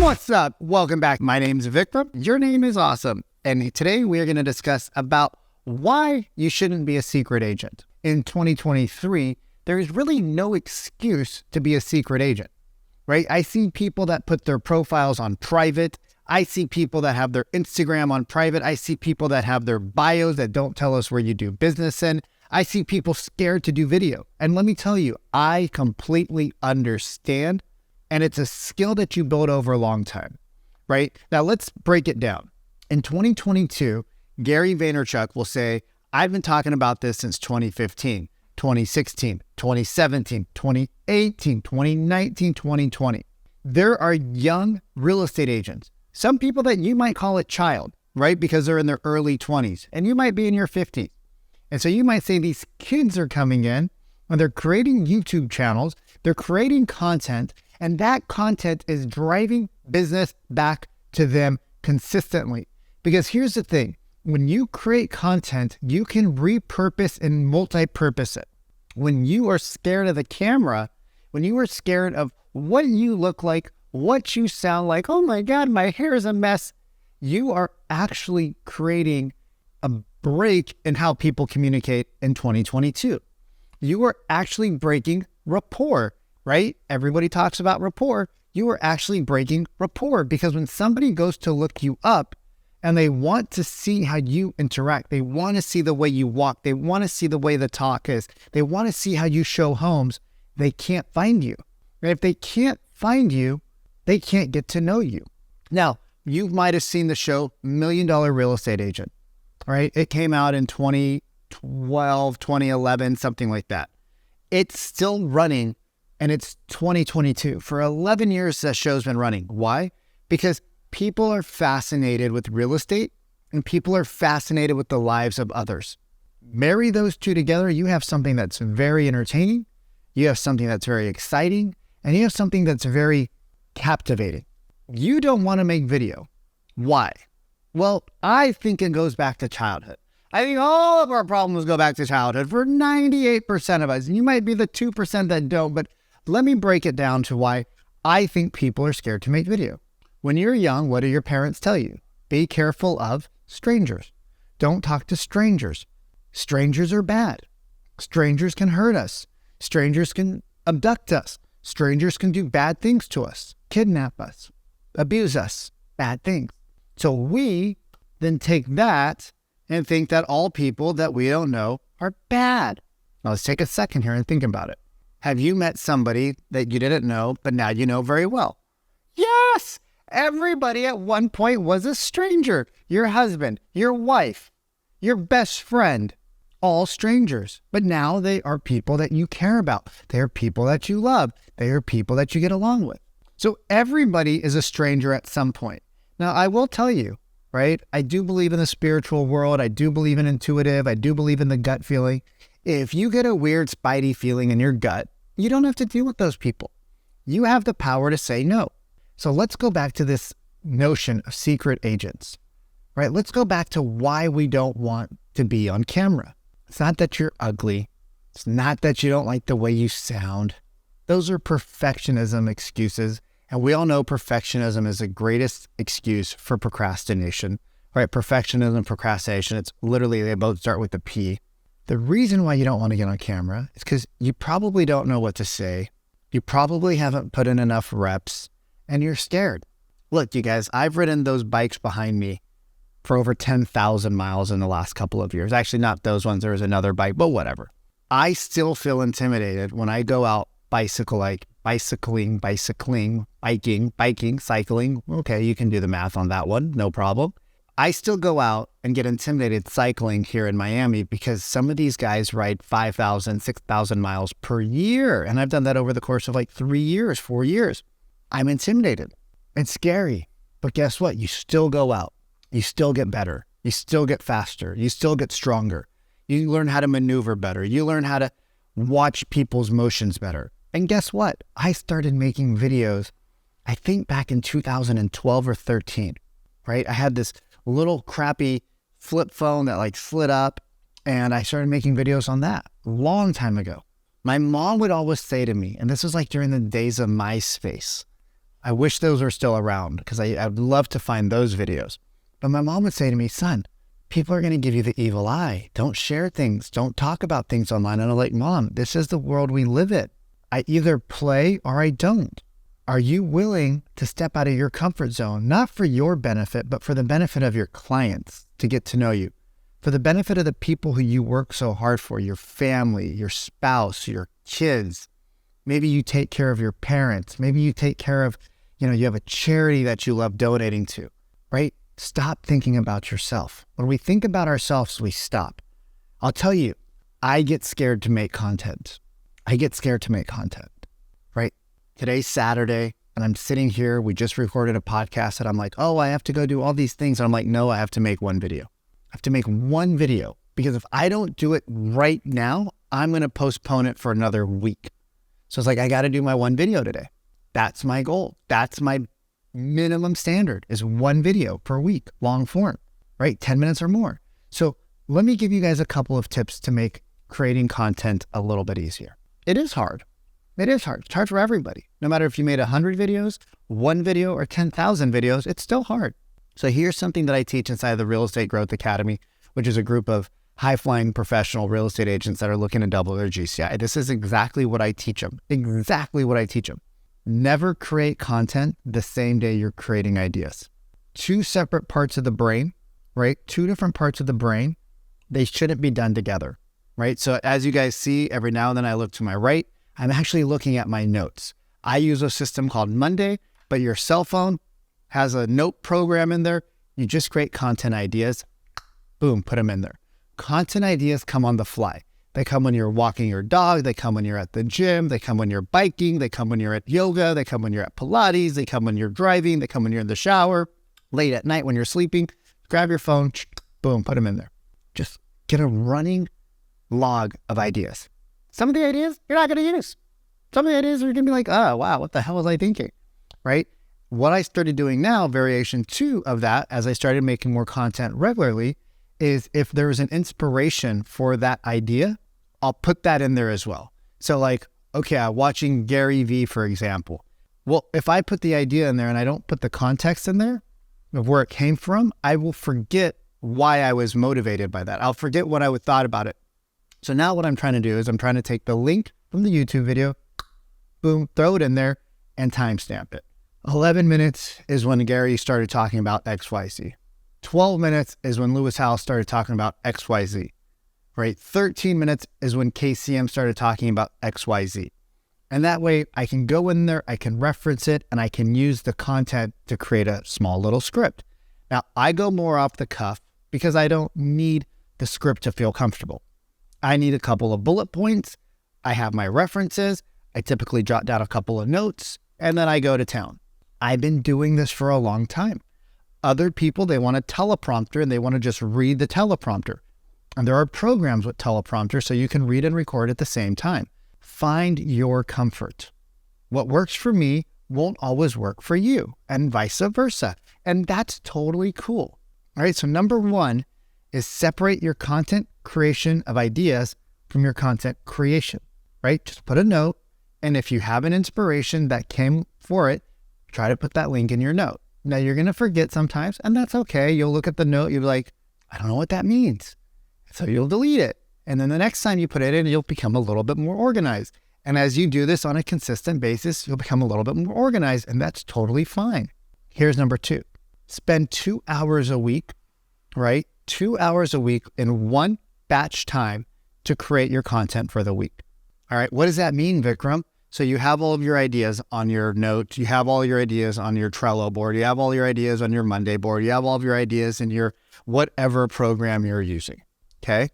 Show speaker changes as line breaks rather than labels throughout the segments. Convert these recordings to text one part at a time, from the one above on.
What's up? Welcome back. My name's Vikram. Your name is awesome. And today we are going to discuss about why you shouldn't be a secret agent. In 2023, there is really no excuse to be a secret agent, right? I see people that put their profiles on private. I see people that have their Instagram on private. I see people that have their bios that don't tell us where you do business in. I see people scared to do video. And let me tell you, I completely understand. And it's a skill that you build over a long time, right? Now let's break it down. In 2022, Gary Vaynerchuk will say, I've been talking about this since 2015, 2016, 2017, 2018, 2019, 2020. There are young real estate agents, some people that you might call a child, right? Because they're in their early 20s and you might be in your 50s. And so you might say these kids are coming in and they're creating YouTube channels, they're creating content, and that content is driving business back to them consistently. Because here's the thing, when you create content, you can repurpose and multi-purpose it. When you are scared of the camera, when you are scared of what you look like, what you sound like, oh my God, my hair is a mess, you are actually creating a break in how people communicate in 2022. You are actually breaking rapport. Right? Everybody talks about rapport. You are actually breaking rapport because when somebody goes to look you up and they want to see how you interact, they want to see the way you walk, they want to see the way the talk is, they want to see how you show homes, they can't find you. And if they can't find you, they can't get to know you. Now, you might have seen the show $1 Million Real Estate Agent, right? It came out in 2012, 2011, something like that. It's still running. And it's 2022. For 11 years, that show's been running. Why? Because people are fascinated with real estate and people are fascinated with the lives of others. Marry those two together, you have something that's very entertaining, you have something that's very exciting, and you have something that's very captivating. You don't want to make video. Why? Well, I think it goes back to childhood. I think all of our problems go back to childhood for 98% of us. And you might be the 2% that don't, but let me break it down to why I think people are scared to make video. When you're young, what do your parents tell you? Be careful of strangers. Don't talk to strangers. Strangers are bad. Strangers can hurt us. Strangers can abduct us. Strangers can do bad things to us, kidnap us, abuse us, bad things. So we then take that and think that all people that we don't know are bad. Now let's take a second here and think about it. Have you met somebody that you didn't know, but now you know very well? Yes! Everybody at one point was a stranger. Your husband, your wife, your best friend, all strangers. But now they are people that you care about. They are people that you love. They are people that you get along with. So everybody is a stranger at some point. Now, I will tell you, right? I do believe in the spiritual world. I do believe in intuitive. I do believe in the gut feeling. If you get a weird spidey feeling in your gut, you don't have to deal with those people. You have the power to say no. So let's go back to this notion of secret agents, right? Let's go back to why we don't want to be on camera. It's not that you're ugly. It's not that you don't like the way you sound. Those are perfectionism excuses. And we all know perfectionism is the greatest excuse for procrastination, right? Perfectionism, procrastination, it's literally, they both start with a P. The reason why you don't want to get on camera is because you probably don't know what to say. You probably haven't put in enough reps and you're scared. Look, you guys, I've ridden those bikes behind me for over 10,000 miles in the last couple of years. Actually, not those ones. There was another bike, but whatever. I still feel intimidated when I go out bicycling, cycling. Okay, you can do the math on that one. No problem. I still go out and get intimidated cycling here in Miami because some of these guys ride 5,000, 6,000 miles per year. And I've done that over the course of like 3 years, 4 years. I'm intimidated. It's scary. But guess what? You still go out. You still get better. You still get faster. You still get stronger. You learn how to maneuver better. You learn how to watch people's motions better. And guess what? I started making videos, I think back in 2012 or 13, right? I had this little crappy flip phone that like slid up and I started making videos on that a long time ago. My mom would always say to me, and this was like during the days of MySpace. I wish those were still around because I'd love to find those videos. But my mom would say to me, son, people are going to give you the evil eye. Don't share things. Don't talk about things online. And I'm like, Mom, this is the world we live in. I either play or I don't. Are you willing to step out of your comfort zone, not for your benefit, but for the benefit of your clients to get to know you, for the benefit of the people who you work so hard for, your family, your spouse, your kids? Maybe you take care of your parents. Maybe you take care of, you have a charity that you love donating to, right? Stop thinking about yourself. When we think about ourselves, we stop. I'll tell you, I get scared to make content. Right? Today's Saturday, and I'm sitting here. We just recorded a podcast, and I'm like, oh, I have to go do all these things. And I'm like, no, I have to make one video. I have to make one video, because if I don't do it right now, I'm going to postpone it for another week. So it's like, I got to do my one video today. That's my goal. That's my minimum standard, is one video per week, long form, right? 10 minutes or more. So let me give you guys a couple of tips to make creating content a little bit easier. It is hard. It's hard for everybody. No matter if you made 100 videos, one video, or 10,000 videos, it's still hard. So here's something that I teach inside the Real Estate Growth Academy, which is a group of high-flying professional real estate agents that are looking to double their GCI. This is exactly what I teach them. Never create content the same day you're creating ideas. Two separate parts of the brain, right? Two different parts of the brain. They shouldn't be done together, right? So as you guys see, every now and then I look to my right. I'm actually looking at my notes. I use a system called Monday, but your cell phone has a note program in there. You just create content ideas, boom, put them in there. Content ideas come on the fly. They come when you're walking your dog. They come when you're at the gym. They come when you're biking. They come when you're at yoga. They come when you're at Pilates. They come when you're driving. They come when you're in the shower, late at night when you're sleeping. Grab your phone, boom, put them in there. Just get a running log of ideas. Some of the ideas you're not going to use. Some of the ideas are going to be like, oh, wow, what the hell was I thinking, right? What I started doing now, variation 2 of that, as I started making more content regularly, is if there's an inspiration for that idea, I'll put that in there as well. So like, okay, I'm watching Gary Vee, for example. Well, if I put the idea in there and I don't put the context in there of where it came from, I will forget why I was motivated by that. I'll forget what I would thought about it. So now what I'm trying to do is I'm trying to take the link from the YouTube video, boom, throw it in there and timestamp it. 11 minutes is when Gary started talking about XYZ. 12 minutes is when Lewis Howes started talking about XYZ, right? 13 minutes is when KCM started talking about XYZ. And that way I can go in there, I can reference it, and I can use the content to create a small little script. Now, I go more off the cuff because I don't need the script to feel comfortable. I need a couple of bullet points. I have my references. I typically jot down a couple of notes, and then I go to town. I've been doing this for a long time. Other people, they want a teleprompter and they want to just read the teleprompter. And there are programs with teleprompter so you can read and record at the same time. Find your comfort. What works for me won't always work for you, and vice versa. And that's totally cool. All right, so number 1 is separate your content creation of ideas from your content creation, right? Just put a note, and if you have an inspiration that came for it, try to put that link in your note. Now, you're going to forget sometimes, and that's okay. You'll look at the note, you'll be like, I don't know what that means. So you'll delete it. And then the next time you put it in, you'll become a little bit more organized. And as you do this on a consistent basis, you'll become a little bit more organized, and that's totally fine. Here's number 2. Spend 2 hours a week, right? 2 hours a week in one batch time to create your content for the week. All right, what does that mean, Vikram? So you have all of your ideas on your note, you have all your ideas on your Trello board, you have all your ideas on your Monday board, you have all of your ideas in your whatever program you're using, okay?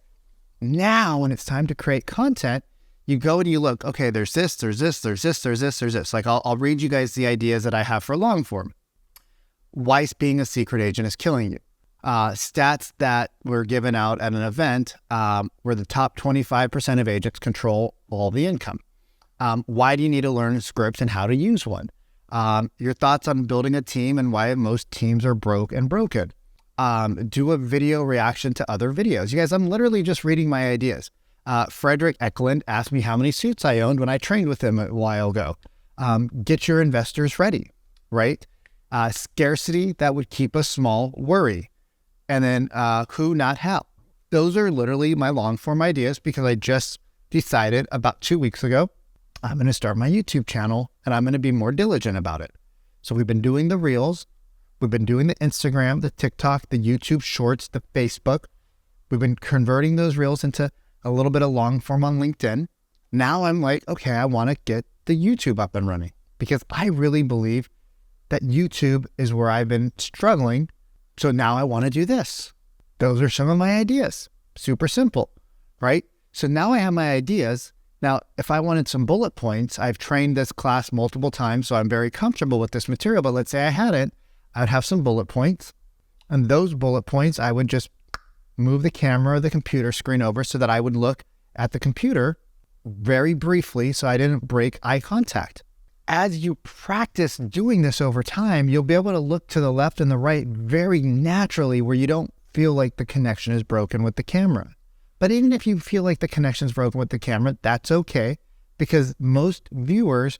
Now, when it's time to create content, you go and you look, okay, there's this, there's this, there's this, there's this, there's this. Like I'll read you guys the ideas that I have for long form. Why being a secret agent is killing you. Stats that were given out at an event where the top 25% of agents control all the income. Why do you need to learn scripts and how to use one? Your thoughts on building a team and why most teams are broke and broken. Do a video reaction to other videos. You guys, I'm literally just reading my ideas. Frederick Eklund asked me how many suits I owned when I trained with him a while ago. Get your investors ready. right? Scarcity, that would keep us small, worry. And then who, not how. Those are literally my long form ideas because I just decided about 2 weeks ago, I'm going to start my YouTube channel and I'm going to be more diligent about it. So we've been doing the Reels. We've been doing the Instagram, the TikTok, the YouTube Shorts, the Facebook. We've been converting those Reels into a little bit of long form on LinkedIn. Now I'm like, okay, I want to get the YouTube up and running because I really believe that YouTube is where I've been struggling. So now I want to do this. Those are some of my ideas. Super simple, right? So now I have my ideas. Now, if I wanted some bullet points, I've trained this class multiple times, so I'm very comfortable with this material. But let's say I hadn't, I would have some bullet points. And those bullet points, I would just move the camera or the computer screen over so that I would look at the computer very briefly so I didn't break eye contact. As you practice doing this over time, you'll be able to look to the left and the right very naturally where you don't feel like the connection is broken with the camera. But even if you feel like the connection is broken with the camera, that's okay because most viewers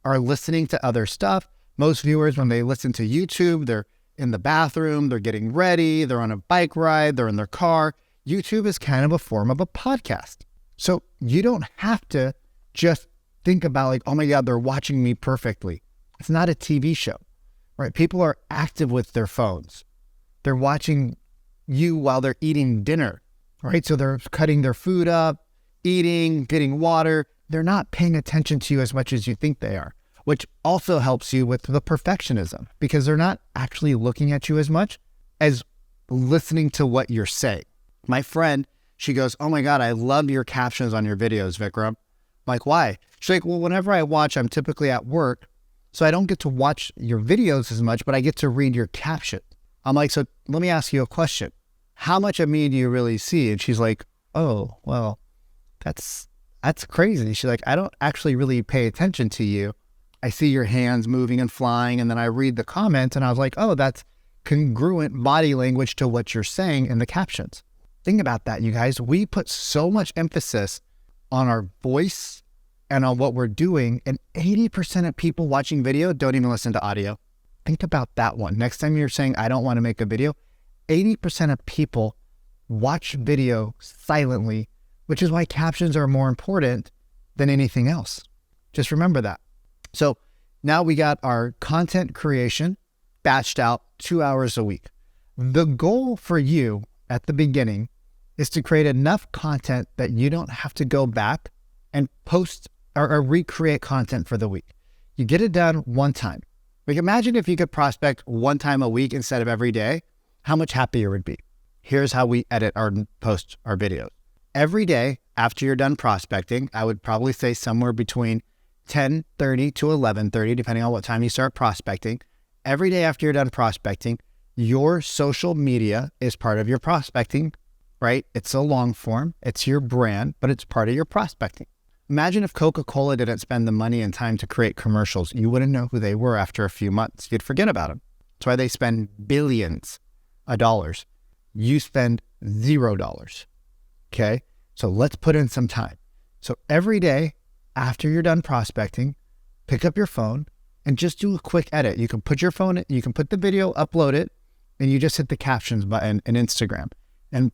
are listening to other stuff. Most viewers, when they listen to YouTube, they're in the bathroom, they're getting ready, they're on a bike ride, they're in their car. YouTube is kind of a form of a podcast. So you don't have to just think about like, oh my God, they're watching me perfectly. It's not a TV show, right? People are active with their phones. They're watching you while they're eating dinner, right? So they're cutting their food up, eating, getting water. They're not paying attention to you as much as you think they are, which also helps you with the perfectionism because they're not actually looking at you as much as listening to what you're saying. My friend, she goes, oh my God, I love your captions on your videos, Vikram. I'm like, why? She's like, well, whenever I watch, I'm typically at work, so I don't get to watch your videos as much, but I get to read your caption. I'm like, so let me ask you a question. How much of me do you really see? And she's like, oh, well, that's crazy. She's like, I don't actually really pay attention to you. I see your hands moving and flying, and then I read the comments, and I was like, oh, that's congruent body language to what you're saying in the captions. Think about that, you guys. We put so much emphasis on our voice and on what we're doing, and 80% of people watching video don't even listen to audio. Think about that one. Next time you're saying, I don't want to make a video, 80% of people watch video silently, which is why captions are more important than anything else. Just remember that. So now we got our content creation batched out 2 hours a week. The goal for you at the beginning is to create enough content that you don't have to go back and post or recreate content for the week. You get it done one time. Like imagine if you could prospect one time a week instead of every day, how much happier it would be. Here's how we edit or post our videos. Every day after you're done prospecting, I would probably say somewhere between 10:30 to 11:30, depending on what time you start prospecting. Every day after you're done prospecting, your social media is part of your prospecting, right? It's a long form, it's your brand, but it's part of your prospecting. Imagine if Coca-Cola didn't spend the money and time to create commercials. You wouldn't know who they were after a few months. You'd forget about them. That's why they spend billions of dollars. You spend $0. Okay? So let's put in some time. So every day after you're done prospecting, pick up your phone and just do a quick edit. You can put your phone, you can put the video, upload it, and you just hit the captions button in Instagram and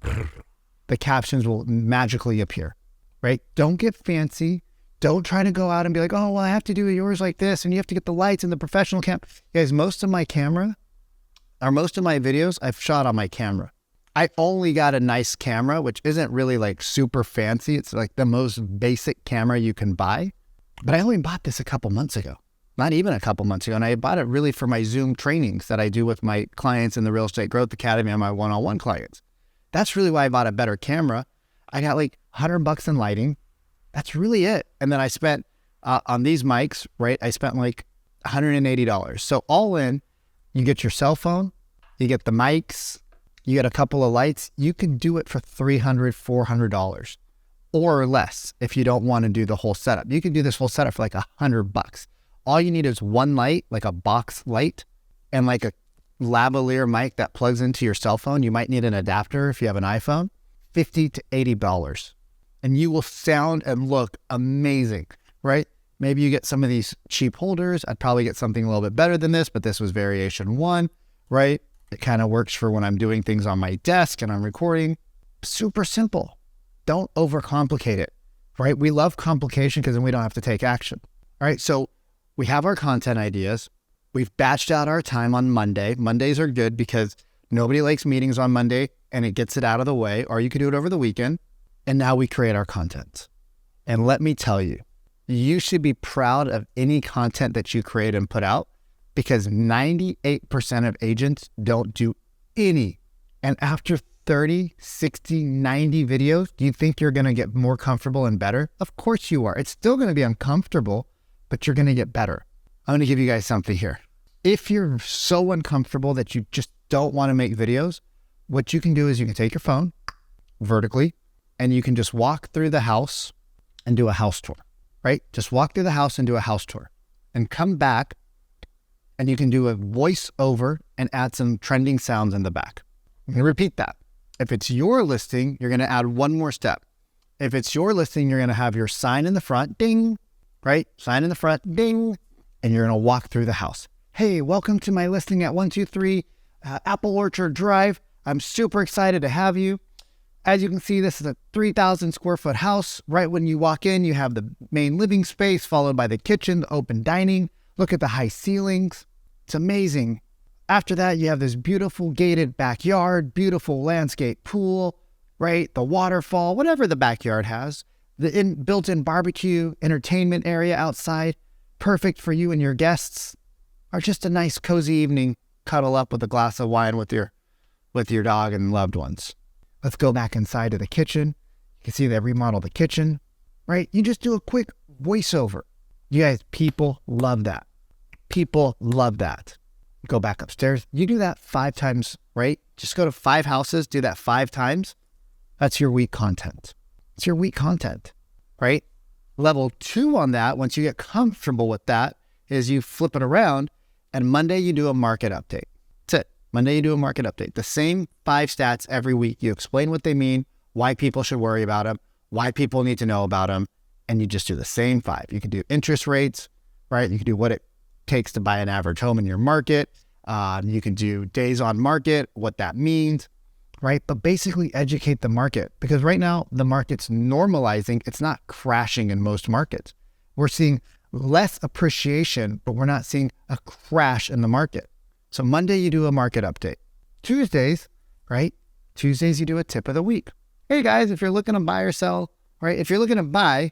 the captions will magically appear. Right? Don't get fancy. Don't try to go out and be like, oh, well, I have to do yours like this and you have to get the lights and the professional cam. Guys, most of my videos I've shot on my camera. I only got a nice camera, which isn't really like super fancy. It's like the most basic camera you can buy. But I only bought this a couple months ago. Not even a couple months ago. And I bought it really for my Zoom trainings that I do with my clients in the Real Estate Growth Academy and my one-on-one clients. That's really why I bought a better camera. I got like $100 in lighting. That's really it. And then I spent on these mics, right? I spent like $180. So all in, you get your cell phone, you get the mics, you get a couple of lights. You can do it for $300, $400 or less if you don't want to do the whole setup. You can do this whole setup for like $100. All you need is one light, like a box light, and like a lavalier mic that plugs into your cell phone. You might need an adapter if you have an iPhone. $50 to $80, and you will sound and look amazing, right? Maybe you get some of these cheap holders. I'd probably get something a little bit better than this, but this was variation 1, right? It kind of works for when I'm doing things on my desk and I'm recording. Super simple. Don't overcomplicate it, right? We love complication because then we don't have to take action. All right, so we have our content ideas. We've batched out our time on Monday. Mondays are good because nobody likes meetings on Monday and it gets it out of the way, or you could do it over the weekend. And now we create our content. And let me tell you, you should be proud of any content that you create and put out because 98% of agents don't do any. And after 30, 60, 90 videos, do you think you're going to get more comfortable and better? Of course you are. It's still going to be uncomfortable, but you're going to get better. I'm going to give you guys something here. If you're so uncomfortable that you just don't want to make videos, what you can do is you can take your phone vertically and you can just walk through the house and do a house tour. Right? Just walk through the house and do a house tour and come back and you can do a voiceover and add some trending sounds in the back. I'm going to repeat that. If it's your listing, you're going to add one more step. If it's your listing, you're going to have your sign in the front, ding, right? Sign in the front, ding, and you're going to walk through the house. Hey, welcome to my listing at 123 Apple Orchard Drive. I'm super excited to have you. As you can see, this is a 3,000 square foot house. Right when you walk in, you have the main living space followed by the kitchen, the open dining. Look at the high ceilings. It's amazing. After that, you have this beautiful gated backyard, beautiful landscape pool, right? The waterfall, whatever the backyard has. The built-in barbecue, entertainment area outside, perfect for you and your guests. Or just a nice cozy evening, cuddle up with a glass of wine with your dog and loved ones. Let's go back inside to the kitchen. You can see they remodeled the kitchen, right? You just do a quick voiceover. You guys, people love that. People love that. Go back upstairs. You do that 5 times, right? Just go to 5 houses, do that 5 times. That's your week content. It's your week content, right? Level 2 on that, once you get comfortable with that, is you flip it around and Monday you do a market update. That's it. Monday, you do a market update. The same 5 stats every week. You explain what they mean, why people should worry about them, why people need to know about them, and you just do the same 5. You can do interest rates, right? You can do what it takes to buy an average home in your market. You can do days on market, what that means, right? But basically educate the market because right now the market's normalizing. It's not crashing in most markets. We're seeing less appreciation, but we're not seeing a crash in the market. So Monday, you do a market update. Tuesdays, right? Tuesdays, you do a tip of the week. Hey guys, if you're looking to buy or sell, right? If you're looking to buy,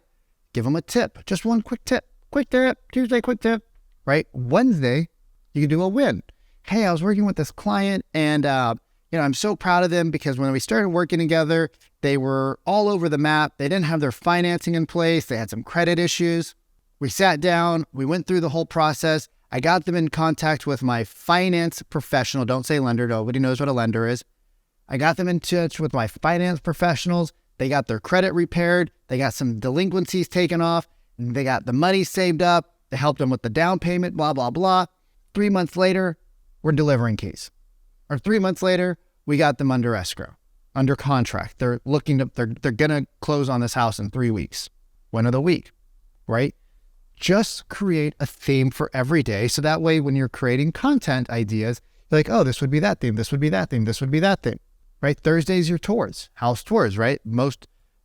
give them a tip. Just one quick tip. Quick tip. Tuesday, quick tip, right? Wednesday, you can do a win. Hey, I was working with this client and, I'm so proud of them because when we started working together, they were all over the map. They didn't have their financing in place. They had some credit issues. We sat down. We went through the whole process. I got them in contact with my finance professional. Don't say lender. Nobody knows what a lender is. I got them in touch with my finance professionals. They got their credit repaired. They got some delinquencies taken off. They got the money saved up. They helped them with the down payment, blah, blah, blah. 3 months later, we're delivering keys. Or 3 months later, we got them under escrow, under contract. They're going to close on this house in 3 weeks. Win of the week, right? Just create a theme for every day. So that way, when you're creating content ideas, you're like, oh, this would be that theme. This would be that theme. This would be that theme, right? Thursdays, your tours, house tours, right? Many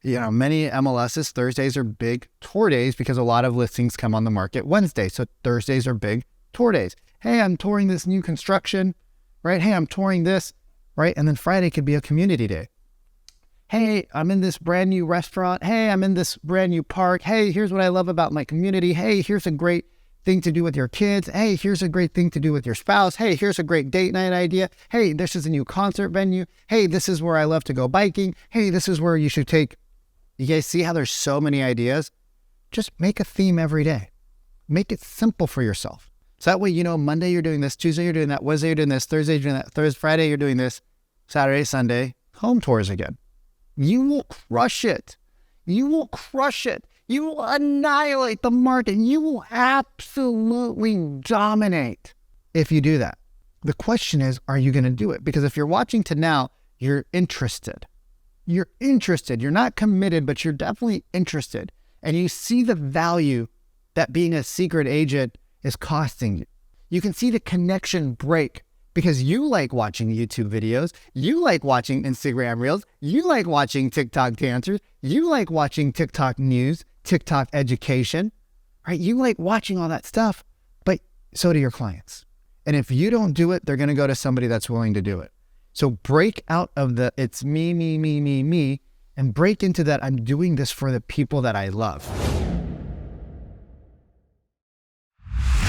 MLSs, Thursdays are big tour days because a lot of listings come on the market Wednesday. So Thursdays are big tour days. Hey, I'm touring this new construction, right? Hey, I'm touring this, right? And then Friday could be a community day. Hey, I'm in this brand new restaurant. Hey, I'm in this brand new park. Hey, here's what I love about my community. Hey, here's a great thing to do with your kids. Hey, here's a great thing to do with your spouse. Hey, here's a great date night idea. Hey, this is a new concert venue. Hey, this is where I love to go biking. Hey, this is where you should take. You guys see how there's so many ideas? Just make a theme every day. Make it simple for yourself. So that way, Monday you're doing this, Tuesday you're doing that, Wednesday you're doing this, Thursday you're doing that, Friday you're doing this, Saturday, Sunday, home tours again. You will crush it. You will crush it. You will annihilate the market. You will absolutely dominate if you do that. The question is, are you going to do it? Because if you're watching to now, you're interested. You're interested. You're not committed, but you're definitely interested. And you see the value that being a secret agent is costing you. You can see the connection break because you like watching YouTube videos, you like watching Instagram Reels, you like watching TikTok dancers, you like watching TikTok news, TikTok education, right? You like watching all that stuff, but so do your clients. And if you don't do it, they're going to go to somebody that's willing to do it. So break out of the it's me, and break into that I'm doing this for the people that I love.